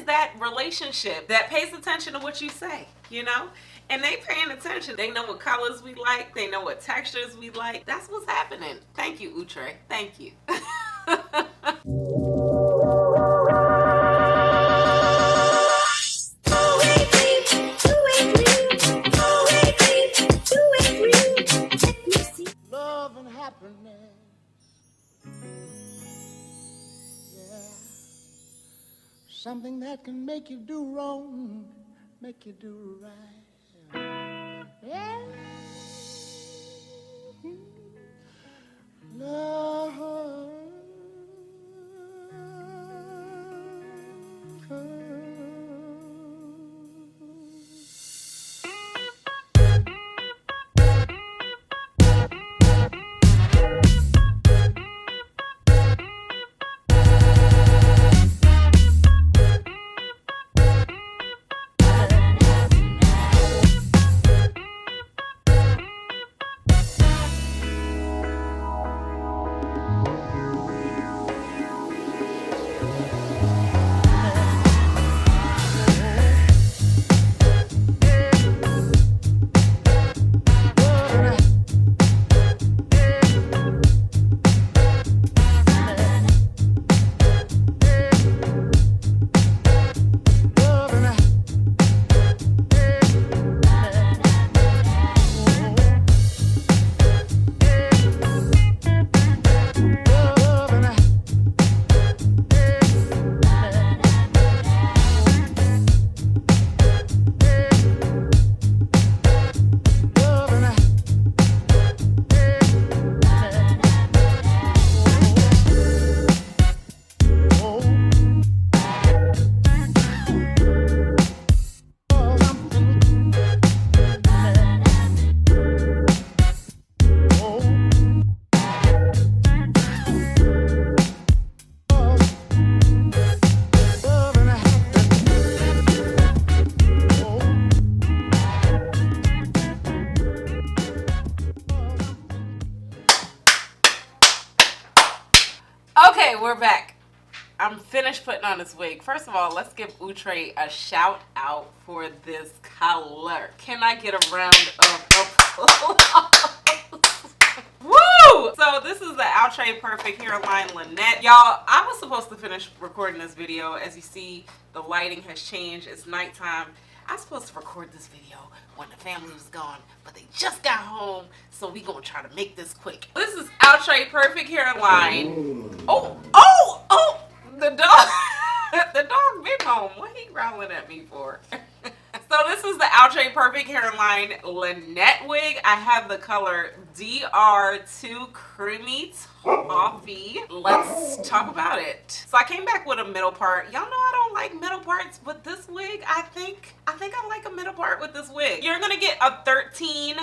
that relationship that pays attention to what you say, you know? And they paying attention. They know what colors we like. They know what textures we like. That's what's happening. Thank you, Outre. Thank you. Love and happiness. Yeah. Something that can make you do wrong, make you do right. Yeah. Love. Okay, we're back. I'm finished putting on this wig. First of all, let's give Outre a shout out for this color. Can I get a round of applause? Woo! So this is the Outre Perfect Hairline Linette. Y'all, I was supposed to finish recording this video. As you see, the lighting has changed. It's nighttime. I was supposed to record this video when the family was gone, but they just got home, so we gonna try to make this quick. This is Outre Perfect Hairline. Oh, the dog, the dog been home. What he growling at me for? So this is the Outre Perfect Hairline Linette wig. I have the color DR2 Creamy Toffee. Let's talk about it. So I came back with a middle part. Y'all know I don't like middle parts, but this wig, I think I like a middle part with this wig. You're gonna get a 13,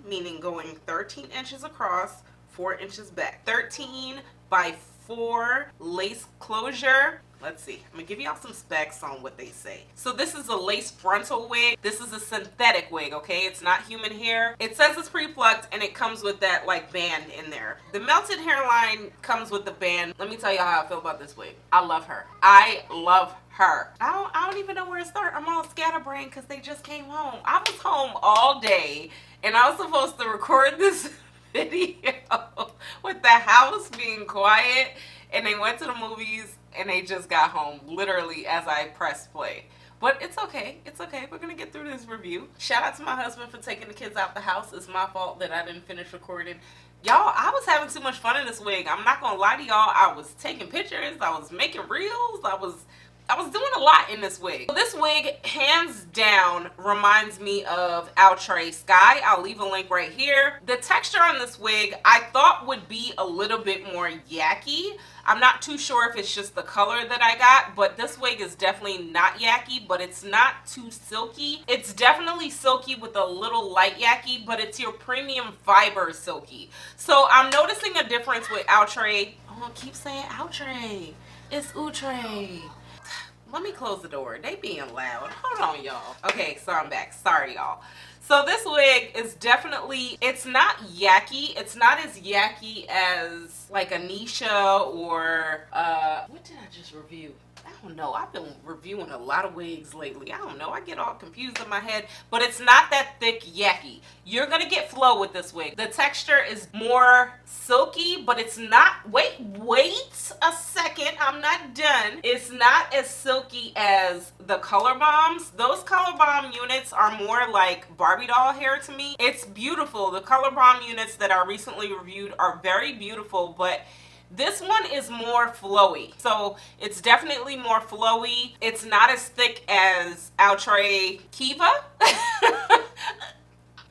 meaning going 13 inches across, 4 inches back. 13 by 4 lace closure. Let's see. I'm gonna give y'all some specs on what they say. So this is a lace frontal wig. This is a synthetic wig, okay? It's not human hair. It says it's pre-plucked and it comes with that like band in there. The melted hairline comes with the band. Let me tell y'all how I feel about this wig. I love her. I love her. I don't even know where to start. I'm all scatterbrained because they just came home. I was home all day and I was supposed to record this video with the house being quiet, and they went to the movies and they just got home literally as I pressed play. But it's okay. It's okay. We're gonna get through this review. Shout out to my husband for taking the kids out the house. It's my fault that I didn't finish recording. Y'all, I was having too much fun in this wig. I'm not gonna lie to y'all. I was taking pictures. I was making reels. I was doing a lot in this wig. This wig, hands down, reminds me of Outre Skye. I'll leave a link right here. The texture on this wig, I thought would be a little bit more yucky. I'm not too sure if it's just the color that I got, but this wig is definitely not yucky, but it's not too silky. It's definitely silky with a little light yucky, but it's your premium fiber silky. So I'm noticing a difference with Outre. Oh, I keep saying Outre. It's Outre. Let me close the door. They being loud. Hold on, y'all. Okay, so I'm back. Sorry, y'all. So this wig is definitely, it's not yucky. It's not as yucky as like Anisha or, what did I just review? I don't know. I've been reviewing a lot of wigs lately. I don't know. I get all confused in my head, but it's not that thick yucky. You're going to get flow with this wig. The texture is more silky, but it's not, wait a second. I'm not done. It's not as silky as the Color Bombs. Those Color Bomb units are more like Barbie doll hair to me. It's beautiful. The Color Bomb units that I recently reviewed are very beautiful, but this one is more flowy. So it's definitely more flowy. It's not as thick as Outre Kiva.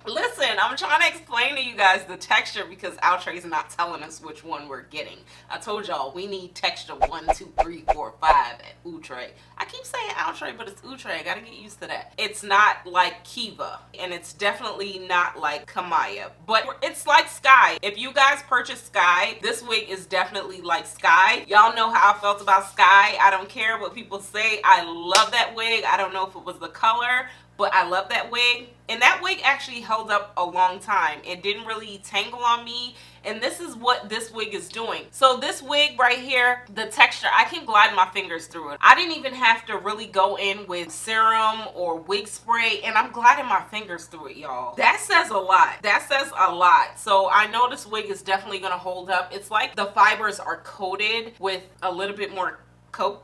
Listen, I'm trying to explain to you guys the texture because Outre is not telling us which one we're getting. I told y'all we need texture 1, 2, 3, 4, 5 at Outre. I keep saying Outre, but it's Outre. I gotta get used to that. It's not like Kiva, and it's definitely not like Kamaya, but it's like Skye. If you guys purchase Skye, this wig is definitely like Skye. Y'all know how I felt about Skye. I don't care what people say. I love that wig. I don't know if it was the color, but I love that wig. And that wig actually held up a long time. It didn't really tangle on me. And this is what this wig is doing. So this wig right here, the texture, I can glide my fingers through it. I didn't even have to really go in with serum or wig spray, and I'm gliding my fingers through it, y'all. That says a lot. That says a lot. So I know this wig is definitely gonna hold up. It's like the fibers are coated with a little bit more coat.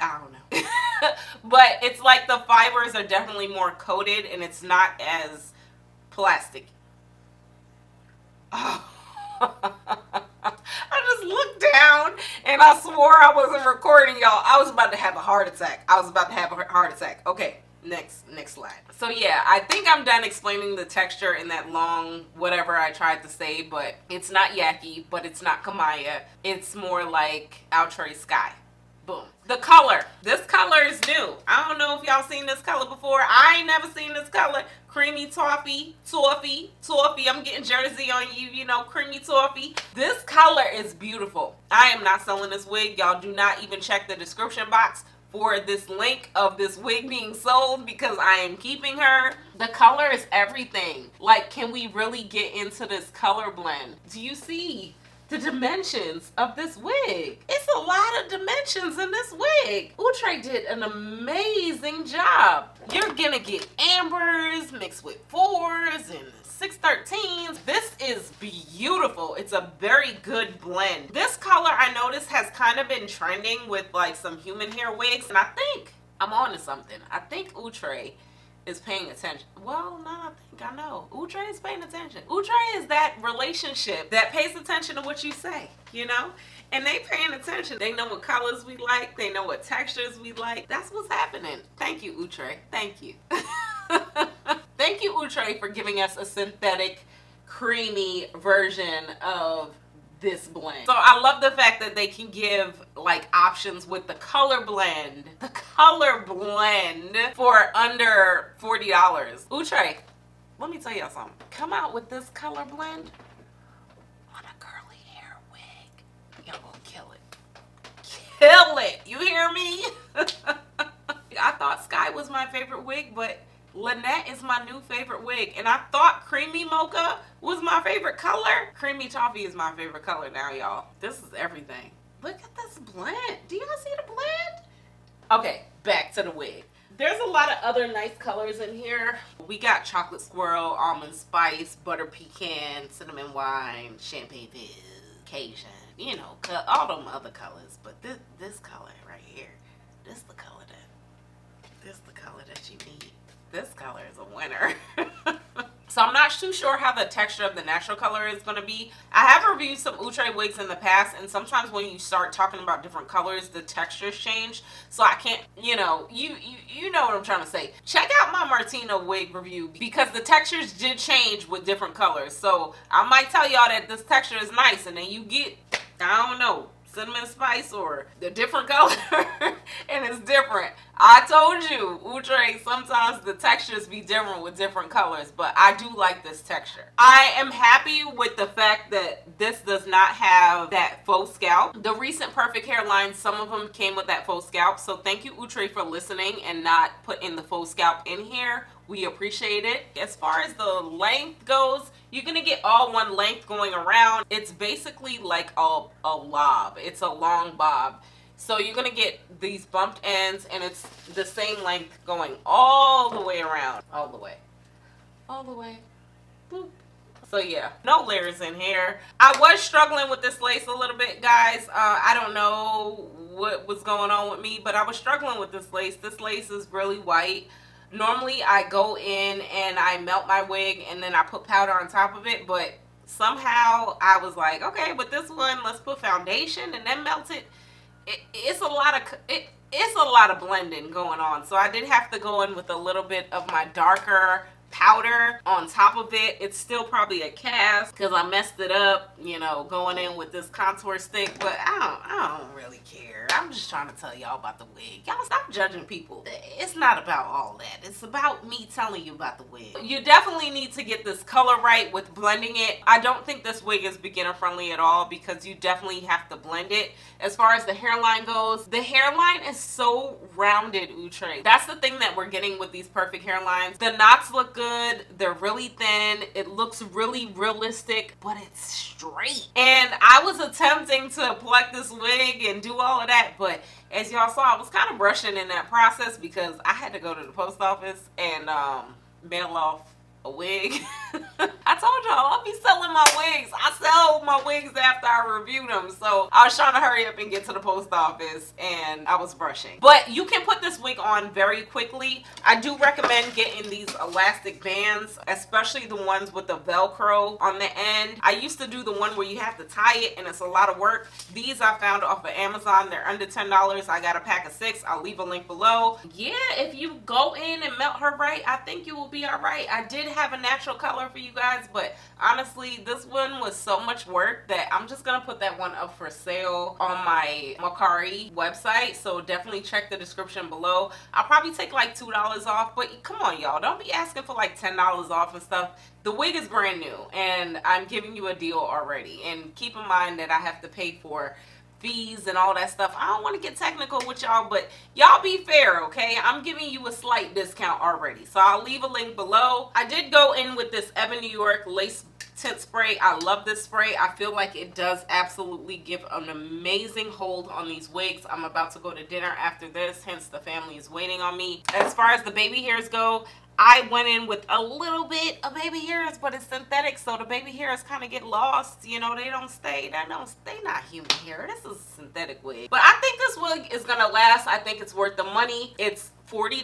I don't know. But it's like the fibers are definitely more coated and it's not as plastic. Oh. I just looked down and I swore I wasn't recording, y'all. I was about to have a heart attack. Okay, next slide. So yeah, I think I'm done explaining the texture in that long whatever I tried to say, but it's not yucky, but it's not Kamaya. It's more like Outre Skye. Boom. The color. This color is new. I don't know if y'all seen this color before. I ain't never seen this color. Creamy toffee. I'm getting Jersey on you, you know, creamy toffee. This color is beautiful. I am not selling this wig. Y'all do not even check the description box for this link of this wig being sold because I am keeping her. The color is everything. Like, can we really get into this color blend? Do you see the dimensions of this wig? It's a lot of dimensions in this wig. Outre did an amazing job. You're gonna get ambers mixed with 4s and 613s. This is beautiful. It's a very good blend. This color I noticed has kind of been trending with like some human hair wigs, and I think I'm on to something. I think Outre is paying attention. Well, no, I know. Outre is paying attention. Outre is that relationship that pays attention to what you say, you know? And they paying attention. They know what colors we like. They know what textures we like. That's what's happening. Thank you, Outre. Thank you. Thank you, Outre, for giving us a synthetic, creamy version of this blend. So I love the fact that they can give like options with the color blend. The color blend for under $40. Outre, let me tell y'all something. Come out with this color blend on a curly hair wig. Y'all gonna kill it. Kill it. You hear me? I thought Skye was my favorite wig, but Linette is my new favorite wig, and I thought creamy mocha was my favorite color. Creamy toffee is my favorite color now, y'all. This is everything. Look at this blend. Do y'all see the blend? Okay, back to the wig. There's a lot of other nice colors in here. We got chocolate squirrel, almond spice, butter pecan, cinnamon wine, champagne fizz, Cajun, you know, all them other colors. But this color right here, this the color that you need. This color is a winner. So I'm not too sure how the texture of the natural color is going to be. I have reviewed some Outre wigs in the past, and sometimes when you start talking about different colors, the textures change. So I can't, you know, you know what I'm trying to say. Check out my Martina wig review because the textures did change with different colors. So I might tell y'all that this texture is nice, and then you get, I don't know, cinnamon spice or the different color and it's different. I told you, Outre, sometimes the textures be different with different colors, but I do like this texture. I am happy with the fact that this does not have that faux scalp. The recent Perfect Hairline, some of them came with that faux scalp, so thank you, Outre, for listening and not putting the faux scalp in here. We appreciate it. As far as the length goes, you're gonna get all one length going around. It's basically like a lob. It's a long bob. So you're gonna get these bumped ends, and it's the same length going all the way around. All the way. All the way. Boop. So yeah, no layers in here. I was struggling with this lace a little bit, guys. I don't know what was going on with me, but I was struggling with this lace. This lace is really white. Normally I go in and I melt my wig and then I put powder on top of it, but somehow I was like, okay, with this one, let's put foundation and then melt it. It's a lot of blending going on, so I did have to go in with a little bit of my darker powder on top of it. It's still probably a cast because I messed it up, you know, going in with this contour stick, but I don't really care. I'm just trying to tell y'all about the wig. Y'all stop judging people. It's not about all that. It's about me telling you about the wig. You definitely need to get this color right with blending it. I don't think this wig is beginner friendly at all because you definitely have to blend it. As far as the hairline goes, the hairline is so rounded, Outre. That's the thing that we're getting with these perfect hairlines. The knots look good. They're really thin. It looks really realistic, but it's straight. And I was attempting to pluck this wig and do all of that, but as y'all saw, I was kind of rushing in that process because I had to go to the post office and mail off a wig. I told y'all I'll be selling my wigs. I sell my wigs after I review them, so I was trying to hurry up and get to the post office and I was rushing. But you can put this wig on very quickly. I do recommend getting these elastic bands, especially the ones with the Velcro on the end. I used to do the one where you have to tie it and it's a lot of work. These I found off of Amazon. They're under $10. I got a pack of 6. I'll leave a link below. Yeah, if you go in and melt her right, I think you will be all right. I did have a natural color for you guys, but honestly this one was so much work that I'm just gonna put that one up for sale on my Macari website, so definitely check the description below. I'll probably take like $2 off, but come on y'all, don't be asking for like $10 off and stuff. The wig is brand new and I'm giving you a deal already, and keep in mind that I have to pay for fees and all that stuff. I don't want to get technical with y'all, but y'all be fair, okay? I'm giving you a slight discount already, so I'll leave a link below. I did go in with this Evan New York lace tint spray. I love this spray. I feel like it does absolutely give an amazing hold on these wigs. I'm about to go to dinner after this, hence the family is waiting on me. As far as the baby hairs go, I went in with a little bit of baby hairs, but it's synthetic, so the baby hairs kind of get lost. You know, they don't stay. They not human hair. This is a synthetic wig. But I think this wig is gonna last. I think it's worth the money. It's $40,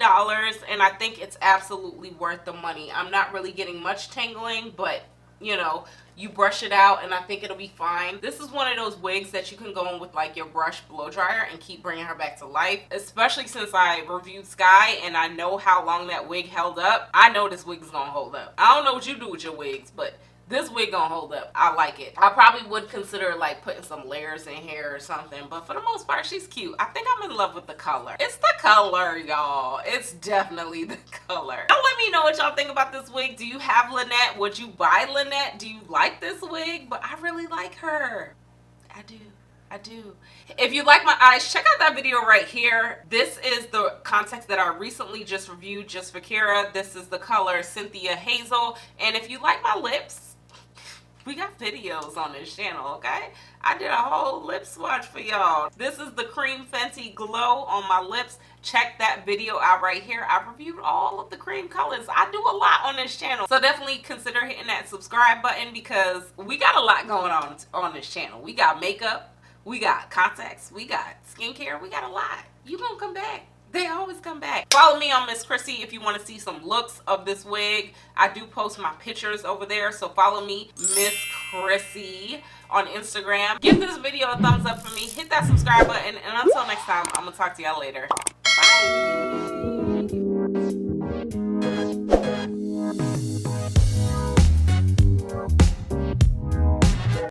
and I think it's absolutely worth the money. I'm not really getting much tangling, but you know, you brush it out and I think it'll be fine. This is one of those wigs that you can go in with like your brush blow dryer and keep bringing her back to life, especially since I reviewed Skye and I know how long that wig held up. I know this wig is gonna hold up. I don't know what you do with your wigs, but this wig gonna hold up. I like it. I probably would consider like putting some layers in here or something, but for the most part, she's cute. I think I'm in love with the color. It's the color, y'all. It's definitely the color. Don't let me know what y'all think about this wig. Do you have Linette? Would you buy Linette? Do you like this wig? But I really like her. I do. I do. If you like my eyes, check out that video right here. This is the contacts that I recently just reviewed just for Kira. This is the color Cynthia Hazel. And if you like my lips, we got videos on this channel, okay? I did a whole lip swatch for y'all. This is the cream Fenty glow on my lips. Check that video out right here. I reviewed all of the cream colors. I do a lot on this channel, so definitely consider hitting that subscribe button because we got a lot going on this channel. We got makeup, we got contacts, we got skincare, we got a lot. You gonna come back. They always come back. Follow me on Miss Khrissy if you want to see some looks of this wig. I do post my pictures over there, so follow me, Miss Khrissy, on Instagram. Give this video a thumbs up for me. Hit that subscribe button, and until next time, I'm gonna talk to y'all later. Bye.